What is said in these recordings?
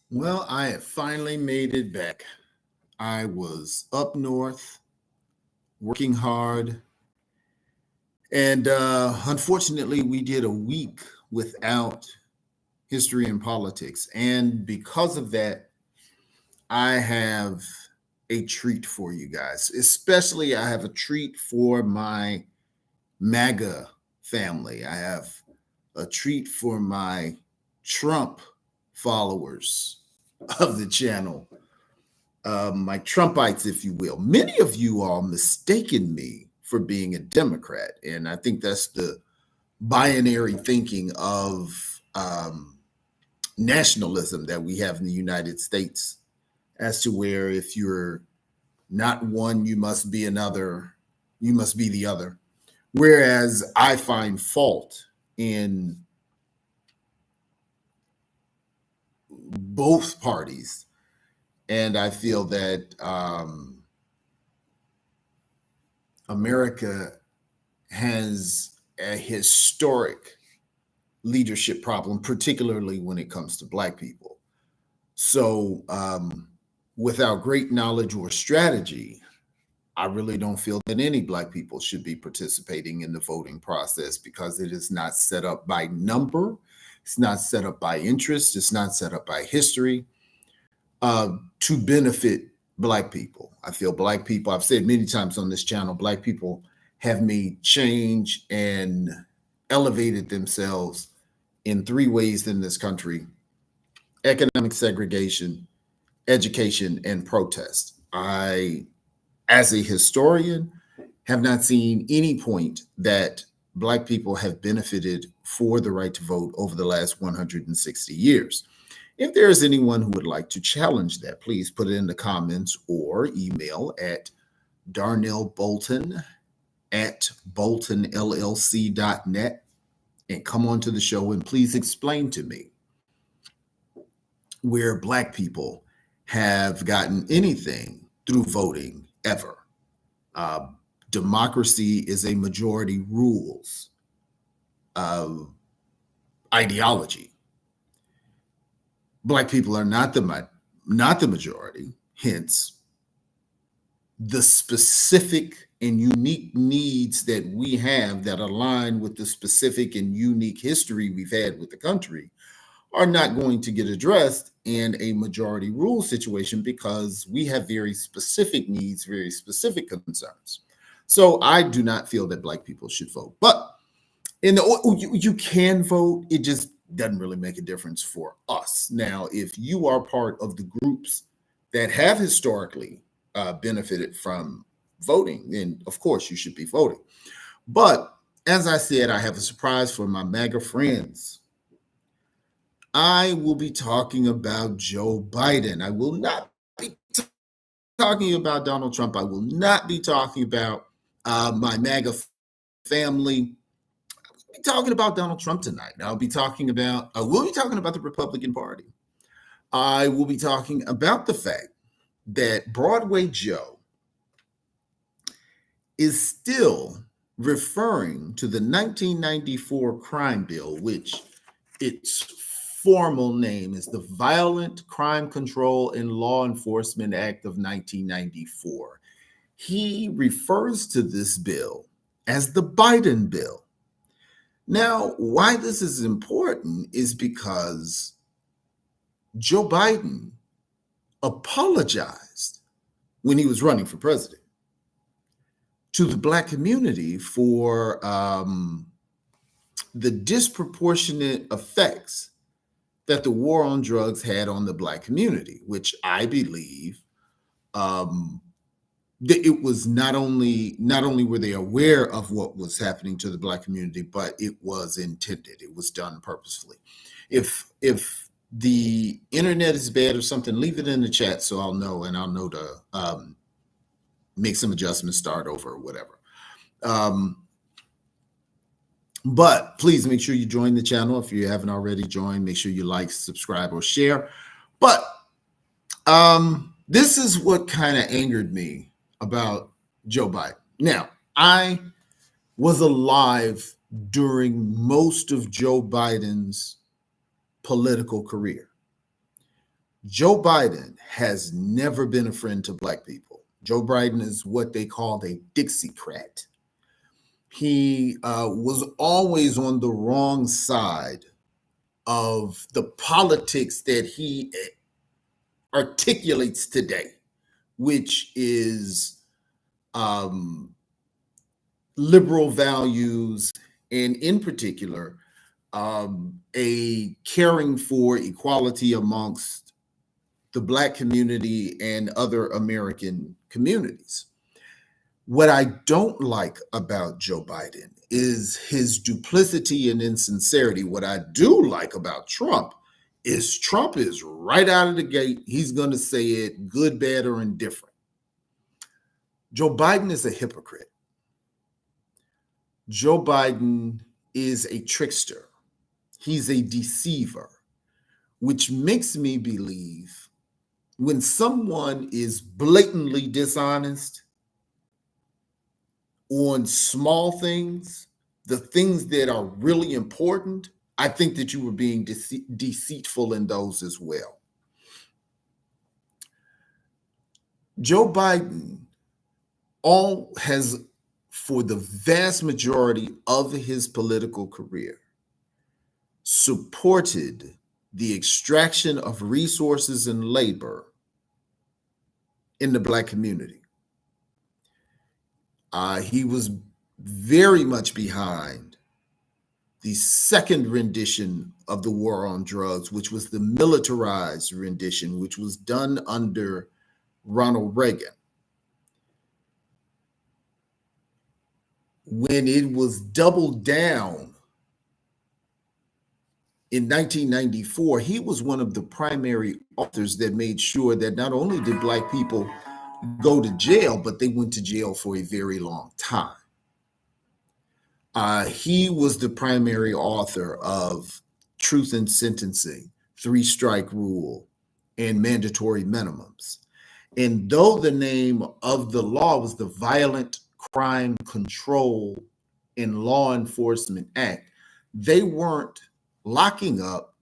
Well, I have finally made it back. I was up north working hard, and unfortunately, we did a week without history and politics. And because of that, I have a treat for you guys. Especially, I have a treat for my MAGA family. I have a treat for my Trump followers of the channel, my Trumpites, if you will. Many of you all mistaken me for being a Democrat, and I think that's the binary thinking of nationalism that we have in the United States, as to where if you're not one, you must be another, you must be the other. Whereas I find fault in both parties, and I feel that America has a historic leadership problem, particularly when it comes to Black people. So, without great knowledge or strategy, I really don't feel that any Black people should be participating in the voting process because it is not set up by number, it's not set up by interest, it's not set up by history to benefit Black people. I feel Black people, I've said many times on this channel, Black people have made change and elevated themselves in three ways in this country: economic segregation, education, and protest. I, as a historian, have not seen any point that Black people have benefited for the right to vote over the last 160 years. If there is anyone who would like to challenge that, please put it in the comments or email at Darnell Bolton at boltonllc.net and come on to the show and please explain to me where Black people have gotten anything through voting ever. Uh, Democracy is a majority rules ideology. Black people are not the majority. Hence, the specific and unique needs that we have that align with the specific and unique history we've had with the country are not going to get addressed in a majority rule situation because we have very specific needs, very specific concerns. So I do not feel that Black people should vote. But you can vote. It just doesn't really make a difference for us. Now, if you are part of the groups that have historically benefited from voting, then of course you should be voting. But as I said, I have a surprise for my MAGA friends. I will be talking about Joe Biden. I will not be talking about Donald Trump. I will not be talking about my MAGA family. I'll be talking about Donald Trump tonight. We'll be talking about the Republican Party. I will be talking about the fact that Broadway Joe is still referring to the 1994 crime bill, which its formal name is the Violent Crime Control and Law Enforcement Act of 1994. He refers to this bill as the Biden bill. Now, why this is important is because Joe Biden apologized when he was running for president to the Black community for the disproportionate effects that the war on drugs had on the Black community, which I believe that it was not only were they aware of what was happening to the Black community, but it was intended. It was done purposefully. If the internet is bad or something, leave it in the chat so I'll know, and I'll know to make some adjustments, start over, or whatever. But please make sure you join the channel. If you haven't already joined, make sure you like, subscribe, or share. But this is what kind of angered me about Joe Biden. Now, I was alive during most of Joe Biden's political career. Joe Biden has never been a friend to Black people. Joe Biden is what they call a Dixiecrat. He was always on the wrong side of the politics that he articulates today, which is um, liberal values, and in particular, a caring for equality amongst the Black community and other American communities. What I don't like about Joe Biden is his duplicity and insincerity. What I do like about Trump is right out of the gate. He's going to say it good, bad, or indifferent. Joe Biden is a hypocrite. Joe Biden is a trickster. He's a deceiver, which makes me believe when someone is blatantly dishonest on small things, the things that are really important, I think that you were being deceitful in those as well. Joe Biden has, for the vast majority of his political career, supported the extraction of resources and labor in the Black community. He was very much behind the second rendition of the war on drugs, which was the militarized rendition, which was done under Ronald Reagan. When it was doubled down in 1994, he was one of the primary authors that made sure that not only did Black people go to jail, but they went to jail for a very long time. He was the primary author of Truth in Sentencing, Three-Strike Rule, and mandatory minimums. And though the name of the law was the Violent Crime Control and Law Enforcement Act, they weren't locking up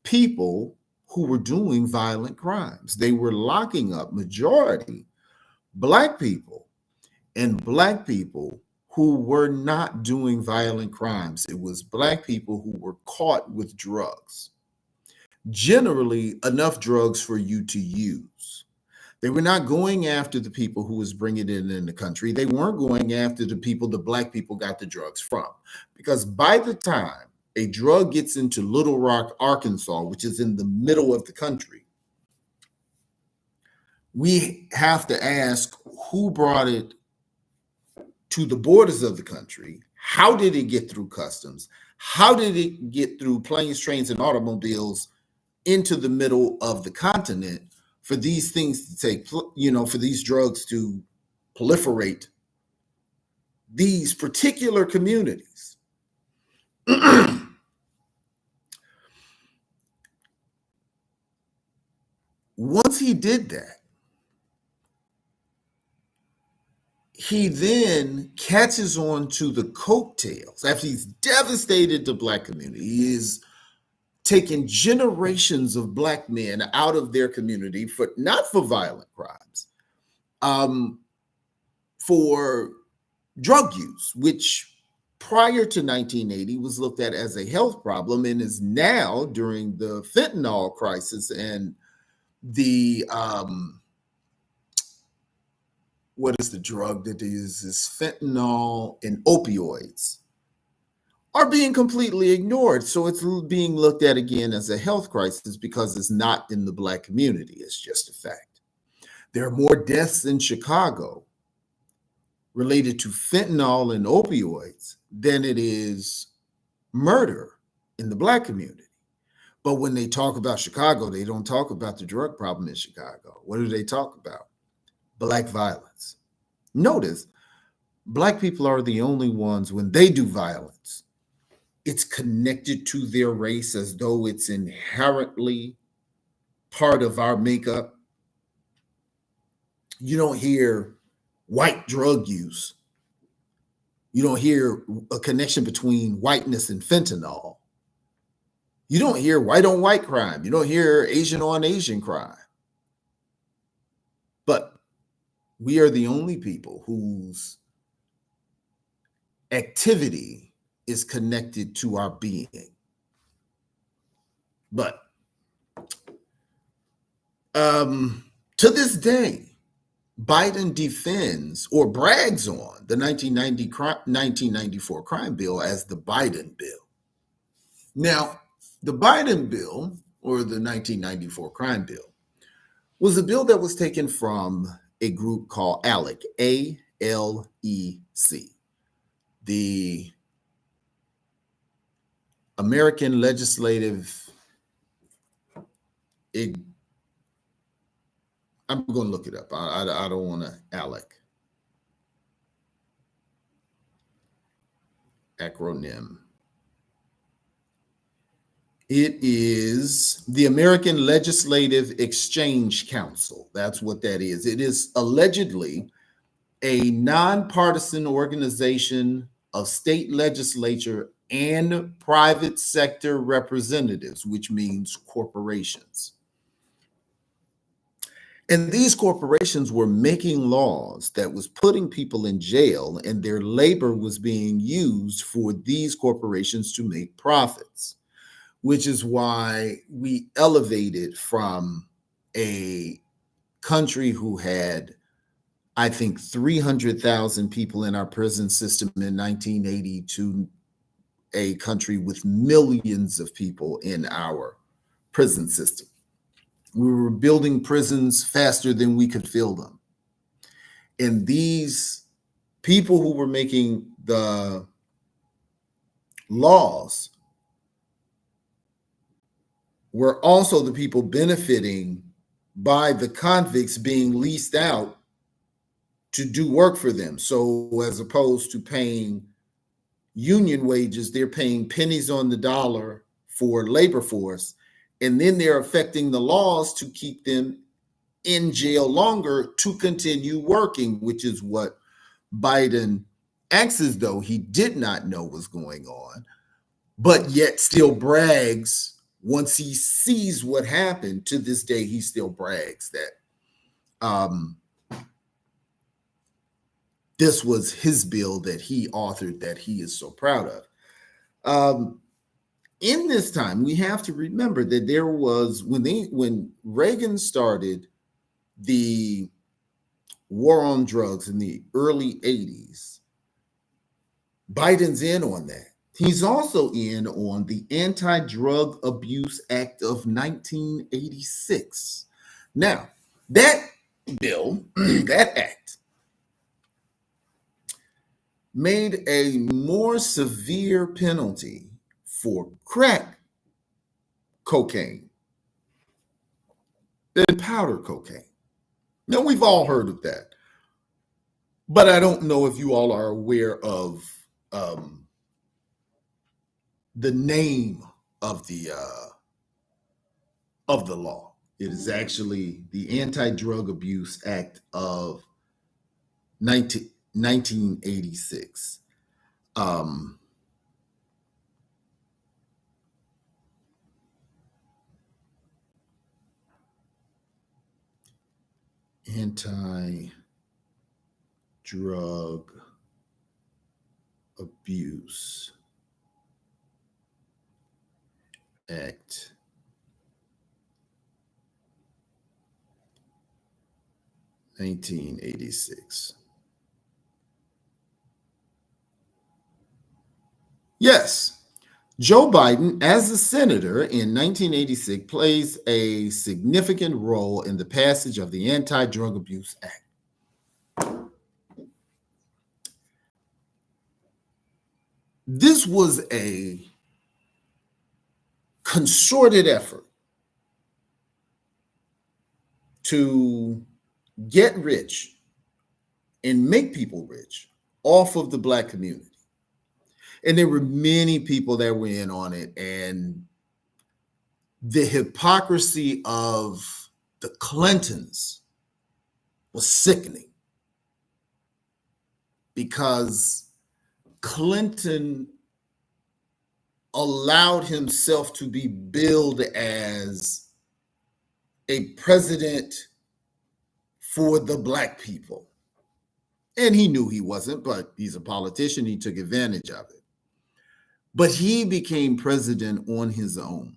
people who were doing violent crimes. They were locking up majority Black people and Black people who were not doing violent crimes. It was Black people who were caught with drugs, generally enough drugs for you to use. They were not going after the people who was bringing it in the country. They weren't going after the people the Black people got the drugs from. Because by the time a drug gets into Little Rock, Arkansas, which is in the middle of the country, we have to ask who brought it to the borders of the country. How did it get through customs? How did it get through planes, trains, and automobiles into the middle of the continent for these things to take, for these drugs to proliferate these particular communities? Once he did that, he then catches on to the coattails after he's devastated the Black community. He is taking generations of Black men out of their community not for violent crimes, for drug use, which prior to 1980 was looked at as a health problem and is now, during the fentanyl crisis and the what is the drug that they use? Is fentanyl and opioids are being completely ignored. So it's being looked at again as a health crisis because it's not in the Black community. It's just a fact. There are more deaths in Chicago related to fentanyl and opioids than it is murder in the Black community. But when they talk about Chicago, they don't talk about the drug problem in Chicago. What do they talk about? Black violence. Notice, Black people are the only ones, when they do violence, it's connected to their race as though it's inherently part of our makeup. You don't hear white drug use. You don't hear a connection between whiteness and fentanyl. You don't hear white on white crime. You don't hear Asian on Asian crime. But we are the only people whose activity is connected to our being. But to this day, Biden defends or brags on the 1994 crime bill as the Biden bill. Now, the Biden bill, or the 1994 crime bill, was a bill that was taken from a group called ALEC, ALEC, the American Legislative. I'm going to look it up. I don't want to ALEC. Acronym. It is the American Legislative Exchange Council. That's what that is. It is allegedly a nonpartisan organization of state legislature and private sector representatives, which means corporations. And these corporations were making laws that was putting people in jail, and their labor was being used for these corporations to make profits, which is why we elevated from a country who had, I think, 300,000 people in our prison system in 1980 to a country with millions of people in our prison system. We were building prisons faster than we could fill them. And these people who were making the laws were also the people benefiting by the convicts being leased out to do work for them. So as opposed to paying union wages, they're paying pennies on the dollar for labor force. And then they're affecting the laws to keep them in jail longer to continue working, which is what Biden acts as though he did not know was going on, but yet still brags once he sees what happened. To this day, he still brags that this was his bill that he authored, that he is so proud of. In this time, we have to remember that there was, when Reagan started the war on drugs in the early 80s, Biden's in on that. He's also in on the Anti-Drug Abuse Act of 1986. Now, that bill, that act, made a more severe penalty for crack cocaine than powder cocaine. Now, we've all heard of that, but I don't know if you all are aware of the name of the law. It is actually the Anti-Drug Abuse Act of 1986. Anti-Drug Abuse Act 1986. Yes, Joe Biden, as a senator in 1986, plays a significant role in the passage of the Anti-Drug Abuse Act. This was a concerted effort to get rich and make people rich off of the Black community. And there were many people that were in on it. And the hypocrisy of the Clintons was sickening, because Clinton allowed himself to be billed as a president for the black people. And he knew he wasn't, but he's a politician. He took advantage of it. But he became president on his own.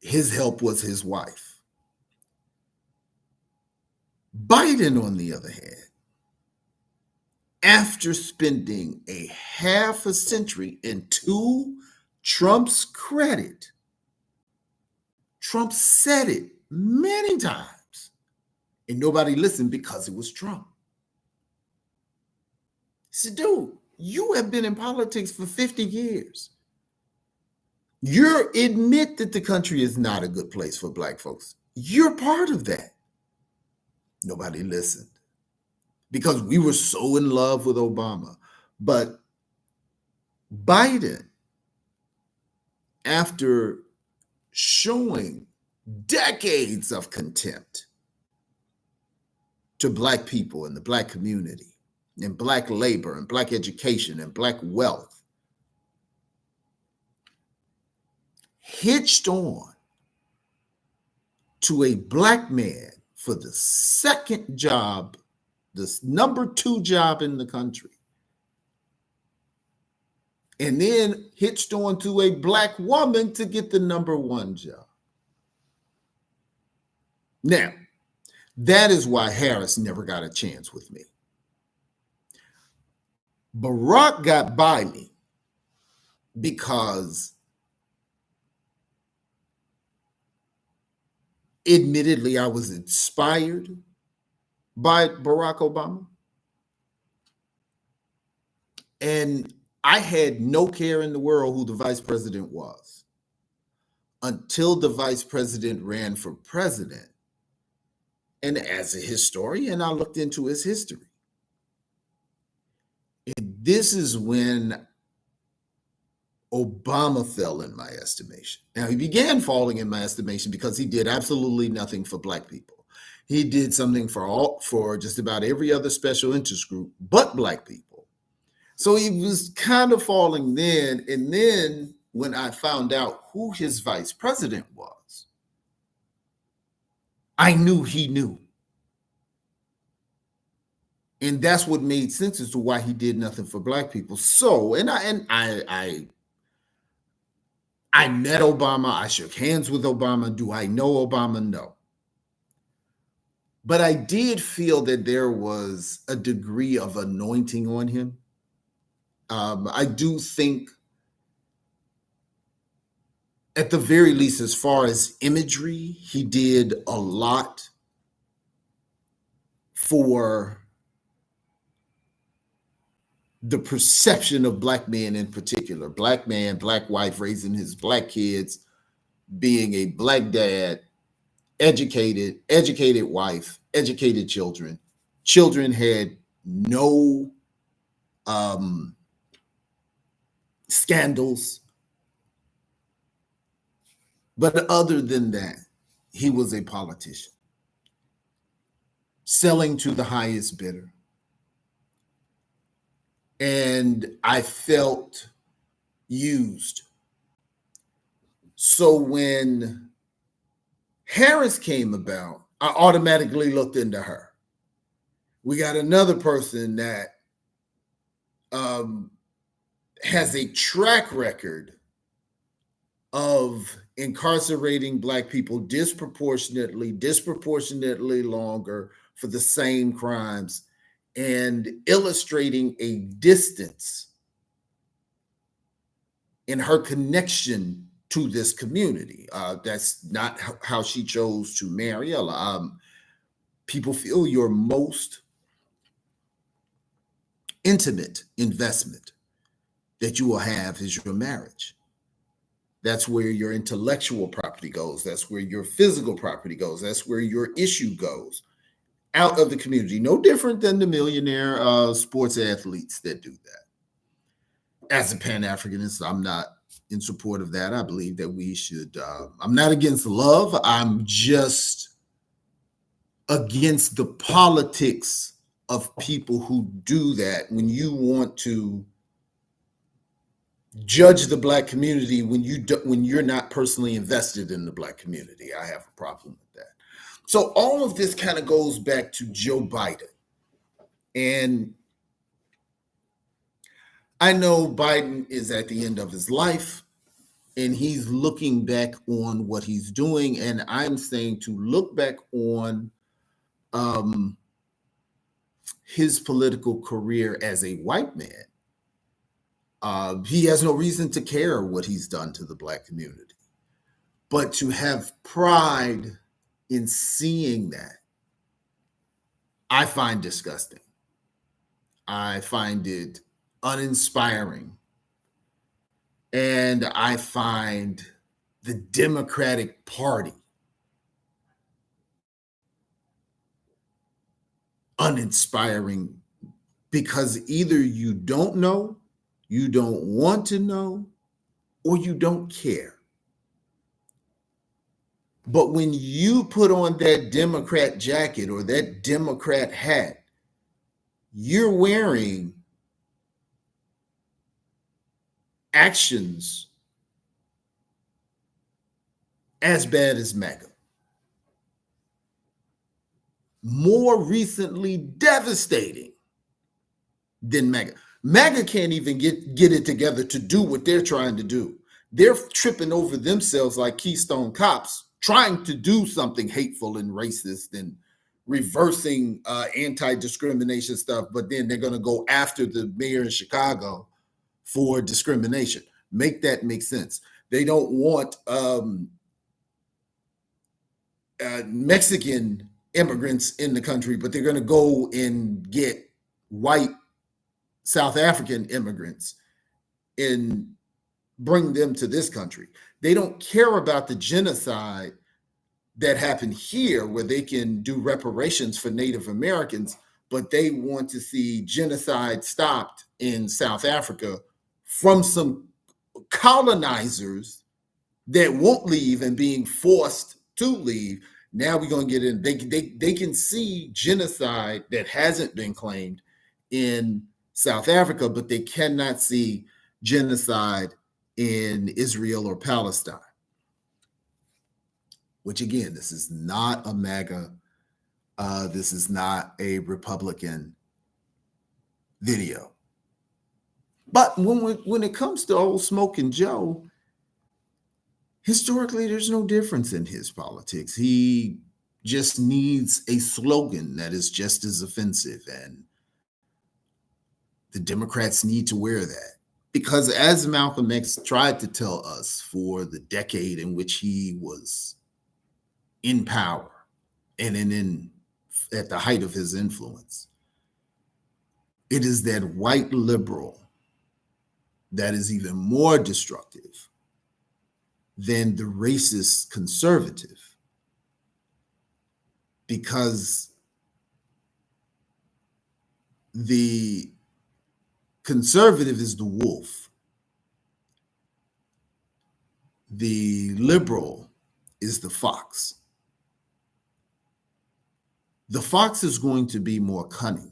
His help was his wife. Biden, on the other hand, after spending a half a century, and to Trump's credit, Trump said it many times, and nobody listened because it was Trump. He said, dude, you have been in politics for 50 years. You admit that the country is not a good place for black folks. You're part of that. Nobody listened because we were so in love with Obama. But Biden, after showing decades of contempt to black people and the black community and black labor and black education and black wealth, hitched on to a black man for the second job, this number 2 job in the country, and then hitched on to a black woman to get the number 1 job. Now, that is why Harris never got a chance with me. Barack got by me because, admittedly, I was inspired by Barack Obama. And I had no care in the world who the vice president was until the vice president ran for president. And as a historian, I looked into his history. And this is when Obama fell in my estimation. Now, he began falling in my estimation because he did absolutely nothing for black people. He did something for just about every other special interest group but black people. So he was kind of falling then. And then when I found out who his vice president was, I knew he knew. And that's what made sense as to why he did nothing for black people. So, I met Obama. I shook hands with Obama. Do I know Obama? No. But I did feel that there was a degree of anointing on him. I do think, at the very least, as far as imagery, he did a lot for the perception of black men in particular. Black man, black wife, raising his black kids, being a black dad, educated wife, educated children. Children had no scandals. But other than that, he was a politician, selling to the highest bidder. And I felt used. So when Harris came about, I automatically looked into her. We got another person that has a track record of incarcerating black people disproportionately longer for the same crimes, and illustrating a distance in her connection to this community. That's not how she chose to marry. People feel your most intimate investment that you will have is your marriage. That's where your intellectual property goes. That's where your physical property goes. That's where your issue goes out of the community. No different than the millionaire sports athletes that do that. As a Pan-Africanist, I'm not in support of that. I believe that we should, I'm not against love. I'm just against the politics of people who do that when you want to judge the Black community when when you're not personally invested in the Black community. I have a problem with that. So all of this kind of goes back to Joe Biden. And I know Biden is at the end of his life and he's looking back on what he's doing. And I'm saying to look back on um, his political career as a white man. He has no reason to care what he's done to the Black community. But to have pride in seeing that, I find disgusting. I find it uninspiring. And I find the Democratic Party uninspiring because either you don't know, you don't want to know, or you don't care. But when you put on that Democrat jacket or that Democrat hat, you're wearing actions as bad as MAGA. More recently, devastating than MAGA. MAGA can't even get it together to do what they're trying to do. They're tripping over themselves like Keystone Cops, trying to do something hateful and racist and reversing anti-discrimination stuff, but then they're going to go after the mayor in Chicago for discrimination. Make that make sense. They don't want Mexican immigrants in the country, but they're going to go and get white South African immigrants and bring them to this country. They don't care about the genocide that happened here where they can do reparations for Native Americans, but they want to see genocide stopped in South Africa from some colonizers that won't leave and being forced to leave. Now we're going to get in. They can see genocide that hasn't been claimed in South Africa, but they cannot see genocide in Israel or Palestine. Which again, this is not a MAGA. This is not a Republican video. But when it comes to old Smoking Joe, historically, there's no difference in his politics. He just needs a slogan that is just as offensive, and the Democrats need to wear that. Because as Malcolm X tried to tell us for the decade in which he was in power and at the height of his influence, it is that white liberal that is even more destructive than the racist conservative, because the conservative is the wolf. The liberal is the fox. The fox is going to be more cunning.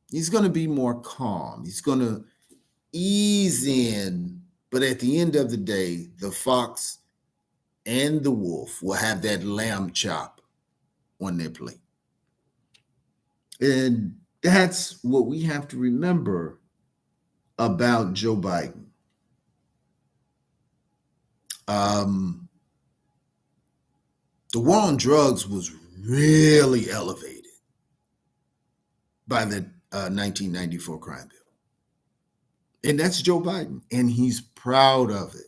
He's going to be more calm. He's going to ease in. But at the end of the day, the fox and the wolf will have that lamb chop on their plate. And that's what we have to remember about Joe Biden. The war on drugs was really elevated by the 1994 crime bill. And that's Joe Biden, and he's proud of it.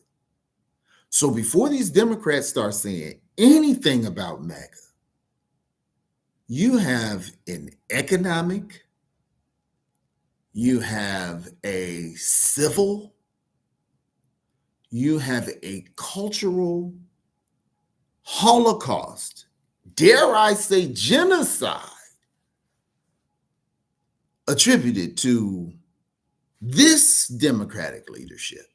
So before these Democrats start saying anything about MAGA, you have an economic, you have a civil, you have a cultural holocaust, dare I say genocide, attributed to this Democratic leadership.